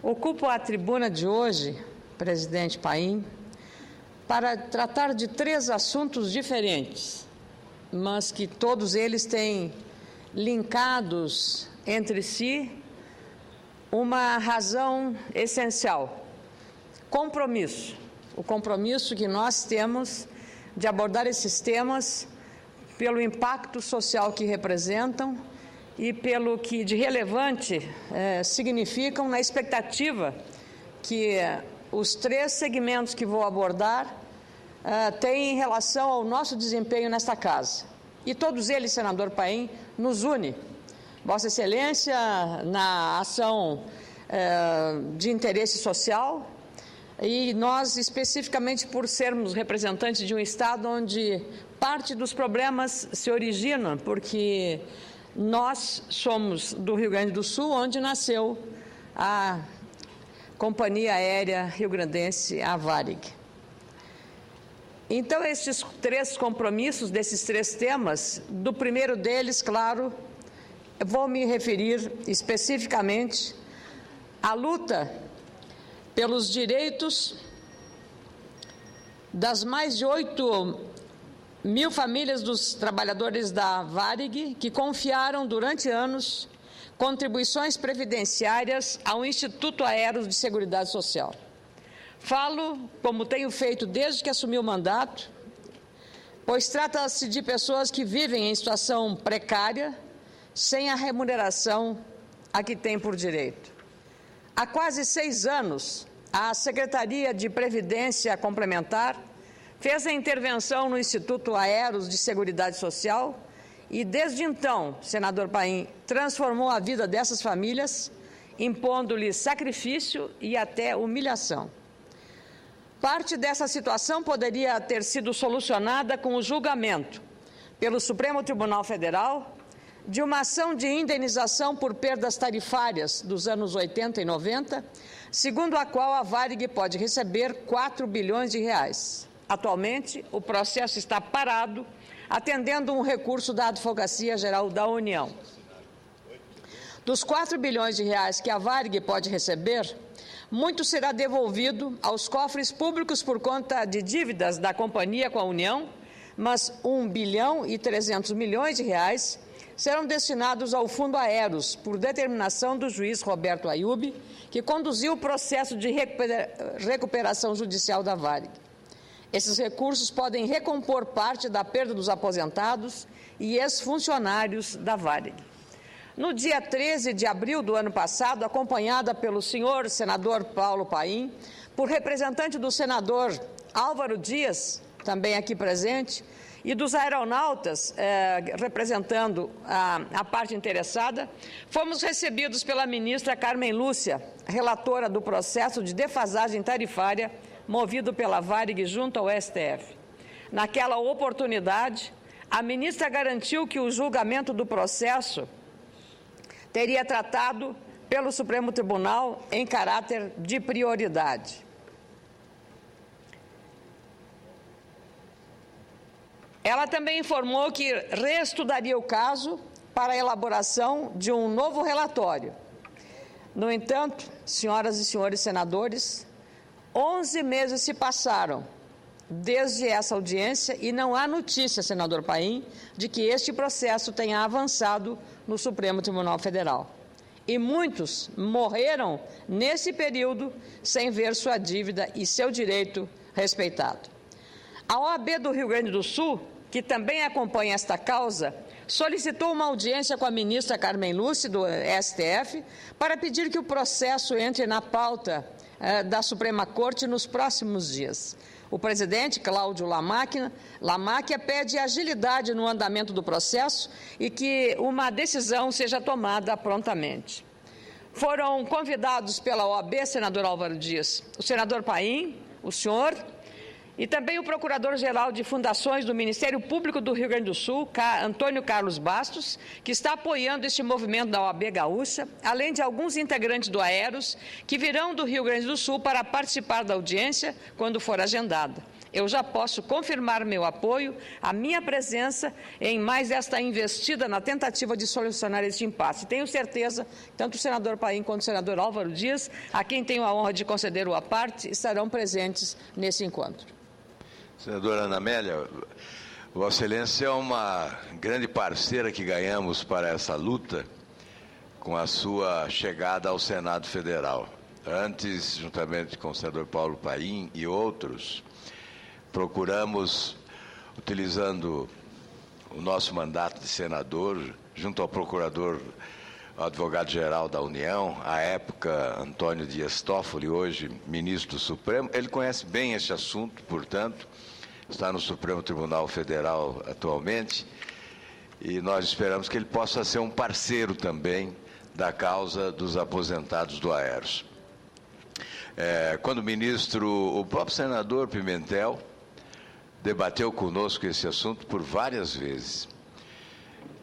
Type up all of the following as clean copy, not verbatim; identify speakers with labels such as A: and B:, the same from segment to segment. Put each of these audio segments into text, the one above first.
A: Ocupo a tribuna de hoje, presidente Paim, para tratar de 3 assuntos diferentes, mas que todos eles têm linkados entre si uma razão essencial: compromisso. O compromisso que nós temos de abordar esses temas pelo impacto social que representam e pelo que de relevante significam na expectativa que os 3 segmentos que vou abordar têm em relação ao nosso desempenho nesta casa. E todos eles, senador Paim, nos une. Vossa Excelência na ação de interesse social, e nós especificamente por sermos representantes de um estado onde parte dos problemas se originam, porque nós somos do Rio Grande do Sul, onde nasceu a Companhia Aérea Rio-Grandense, a Varig. Então, esses 3 compromissos, desses 3 temas, do primeiro deles, claro, eu vou me referir especificamente à luta pelos direitos das mais de 8.000 famílias dos trabalhadores da Varig que confiaram durante anos contribuições previdenciárias ao Instituto Aeros de Seguridade Social. Falo, como tenho feito desde que assumi o mandato, pois trata-se de pessoas que vivem em situação precária, sem a remuneração a que têm por direito. Há quase 6 anos, a Secretaria de Previdência Complementar fez a intervenção no Instituto Aeros de Seguridade Social e, desde então, senador Paim, transformou a vida dessas famílias, impondo-lhes sacrifício e até humilhação. Parte dessa situação poderia ter sido solucionada com o julgamento pelo Supremo Tribunal Federal de uma ação de indenização por perdas tarifárias dos anos 80 e 90, segundo a qual a Varig pode receber 4 bilhões de reais. Atualmente, o processo está parado, atendendo um recurso da Advocacia Geral da União. Dos 4 bilhões de reais que a Varig pode receber, muito será devolvido aos cofres públicos por conta de dívidas da companhia com a União, mas 1 bilhão e 300 milhões de reais serão destinados ao Fundo Aeros, por determinação do juiz Roberto Ayub, que conduziu o processo de recuperação judicial da Varig. Esses recursos podem recompor parte da perda dos aposentados e ex-funcionários da Varig. No dia 13 de abril do ano passado, acompanhada pelo senhor senador Paulo Paim, por representante do senador Álvaro Dias, também aqui presente, e dos aeronautas, representando a parte interessada, fomos recebidos pela ministra Carmen Lúcia, relatora do processo de defasagem tarifária movido pela Varig junto ao STF. Naquela oportunidade, a ministra garantiu que o julgamento do processo teria tratado pelo Supremo Tribunal em caráter de prioridade. Ela também informou que reestudaria o caso para a elaboração de um novo relatório. No entanto, senhoras e senhores senadores, 11 meses se passaram desde essa audiência e não há notícia, senador Paim, de que este processo tenha avançado no Supremo Tribunal Federal. E muitos morreram nesse período sem ver sua dívida e seu direito respeitado. A OAB do Rio Grande do Sul, que também acompanha esta causa, solicitou uma audiência com a ministra Carmen Lúcia, do STF, para pedir que o processo entre na pauta da Suprema Corte nos próximos dias. O presidente, Cláudio Lamáquia, pede agilidade no andamento do processo e que uma decisão seja tomada prontamente. Foram convidados pela OAB, senador Álvaro Dias, o senador Paim, o senhor, E também o Procurador-Geral de Fundações do Ministério Público do Rio Grande do Sul, Antônio Carlos Bastos, que está apoiando este movimento da OAB Gaúcha, além de alguns integrantes do Aeros, que virão do Rio Grande do Sul para participar da audiência quando for agendada. Eu já posso confirmar meu apoio, a minha presença em mais esta investida na tentativa de solucionar este impasse. Tenho certeza, tanto o senador Paim quanto o senador Álvaro Dias, a quem tenho a honra de conceder o à parte, estarão presentes nesse encontro.
B: Senadora Ana Amélia, Vossa Excelência é uma grande parceira que ganhamos para essa luta com a sua chegada ao Senado Federal. Antes, juntamente com o senador Paulo Paim e outros, procuramos, utilizando o nosso mandato de senador, junto ao procurador, ao advogado-geral da União, à época Antônio Dias Toffoli, hoje ministro do Supremo. Ele conhece bem esse assunto, portanto, está no Supremo Tribunal Federal atualmente, e nós esperamos que ele possa ser um parceiro também da causa dos aposentados do Aeros. Quando o próprio senador Pimentel debateu conosco esse assunto por várias vezes.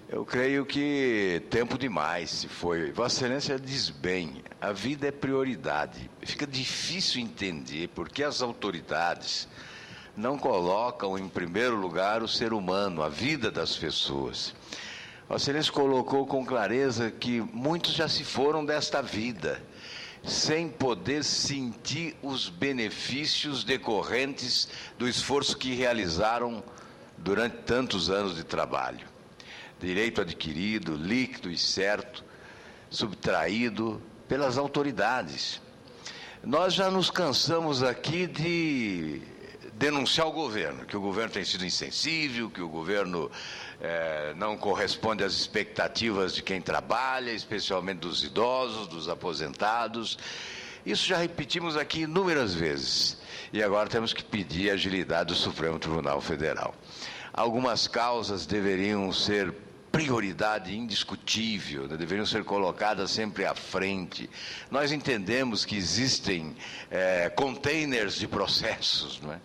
B: Eu creio que tempo demais se foi. Vossa Excelência diz bem, a vida é prioridade. Fica difícil entender porque as autoridades não colocam em primeiro lugar o ser humano, a vida das pessoas. Vossa Excelência colocou com clareza que muitos já se foram desta vida, sem poder sentir os benefícios decorrentes do esforço que realizaram durante tantos anos de trabalho. Direito adquirido, líquido e certo, subtraído pelas autoridades. Nós já nos cansamos aqui de denunciar o governo, que o governo tem sido insensível, que o governo não corresponde às expectativas de quem trabalha, especialmente dos idosos, dos aposentados. Isso já repetimos aqui inúmeras vezes. E agora temos que pedir a agilidade do Supremo Tribunal Federal. Algumas causas deveriam ser prioridade indiscutível, deveriam ser colocadas sempre à frente. Nós entendemos que existem containers de processos, não é?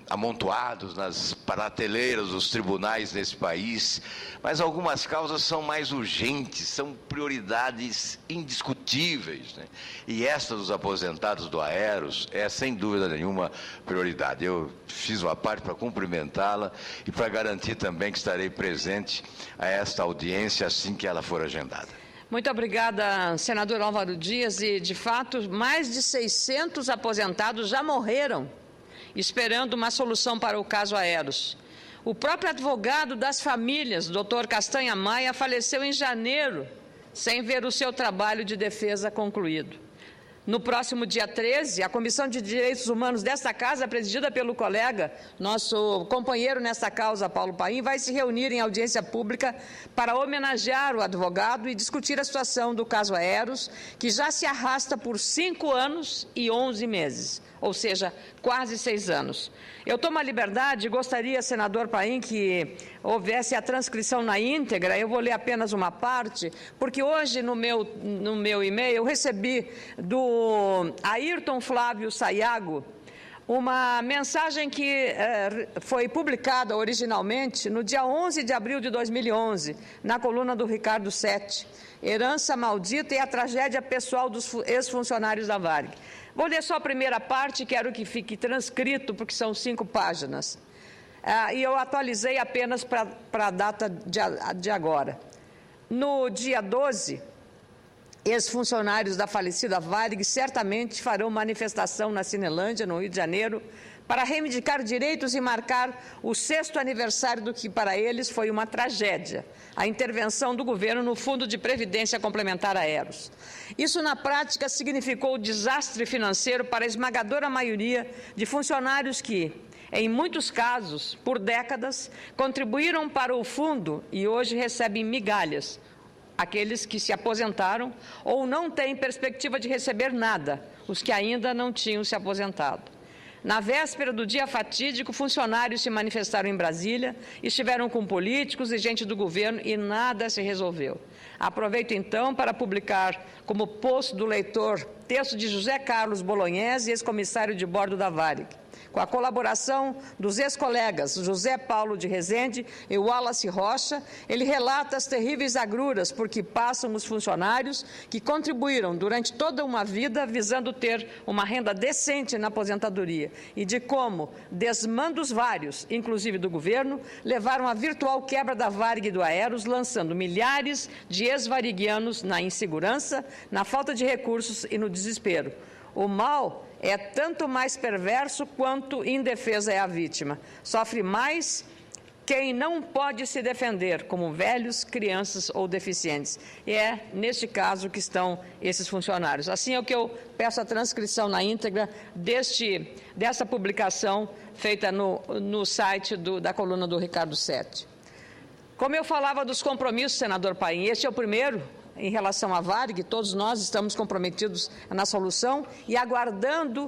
B: Amontoados nas prateleiras dos tribunais desse país, mas algumas causas são mais urgentes, são prioridades indiscutíveis, né? E esta dos aposentados do Aeros é, sem dúvida nenhuma, prioridade. Eu fiz uma parte para cumprimentá-la e para garantir também que estarei presente a esta audiência assim que ela for agendada.
A: Muito obrigada, senador Álvaro Dias. E, de fato, mais de 600 aposentados já morreram esperando uma solução para o caso Aeros. O próprio advogado das famílias, doutor Castanha Maia, faleceu em janeiro, sem ver o seu trabalho de defesa concluído. No próximo dia 13, a Comissão de Direitos Humanos desta casa, presidida pelo colega, nosso companheiro nesta causa, Paulo Paim, vai se reunir em audiência pública para homenagear o advogado e discutir a situação do caso Aeros, que já se arrasta por 5 anos e 11 meses, ou seja, quase 6 anos. Eu tomo a liberdade e gostaria, senador Paim, que houvesse a transcrição na íntegra. Eu vou ler apenas uma parte, porque hoje no meu e-mail eu recebi do Ayrton Flávio Sayago uma mensagem que foi publicada originalmente no dia 11 de abril de 2011, na coluna do Ricardo Sete, Herança Maldita e a Tragédia Pessoal dos Ex-Funcionários da Varig. Vou ler só a primeira parte, quero que fique transcrito, porque são 5 páginas. E eu atualizei apenas para a data de agora. No dia 12, ex-funcionários da falecida Varig certamente farão manifestação na Cinelândia, no Rio de Janeiro, para reivindicar direitos e marcar o 6º aniversário do que para eles foi uma tragédia, a intervenção do governo no Fundo de Previdência Complementar Aeros. Isso, na prática, significou o desastre financeiro para a esmagadora maioria de funcionários que, em muitos casos, por décadas, contribuíram para o fundo e hoje recebem migalhas, aqueles que se aposentaram ou não têm perspectiva de receber nada, os que ainda não tinham se aposentado. Na véspera do dia fatídico, funcionários se manifestaram em Brasília, estiveram com políticos e gente do governo e nada se resolveu. Aproveito então para publicar como post do leitor texto de José Carlos Bolognese, ex-comissário de bordo da Varig. Com a colaboração dos ex-colegas José Paulo de Rezende e Wallace Rocha, ele relata as terríveis agruras por que passam os funcionários que contribuíram durante toda uma vida visando ter uma renda decente na aposentadoria e de como desmandos vários, inclusive do governo, levaram à virtual quebra da Varig e do Aeros, lançando milhares de ex-variguianos na insegurança, na falta de recursos e no desespero. O mal é tanto mais perverso quanto indefesa é a vítima. Sofre mais quem não pode se defender, como velhos, crianças ou deficientes. E é neste caso que estão esses funcionários. Assim é o que eu peço a transcrição na íntegra dessa publicação feita no site da coluna do Ricardo Sete. Como eu falava dos compromissos, senador Paim, este é o primeiro em relação à Varig, todos nós estamos comprometidos na solução e aguardando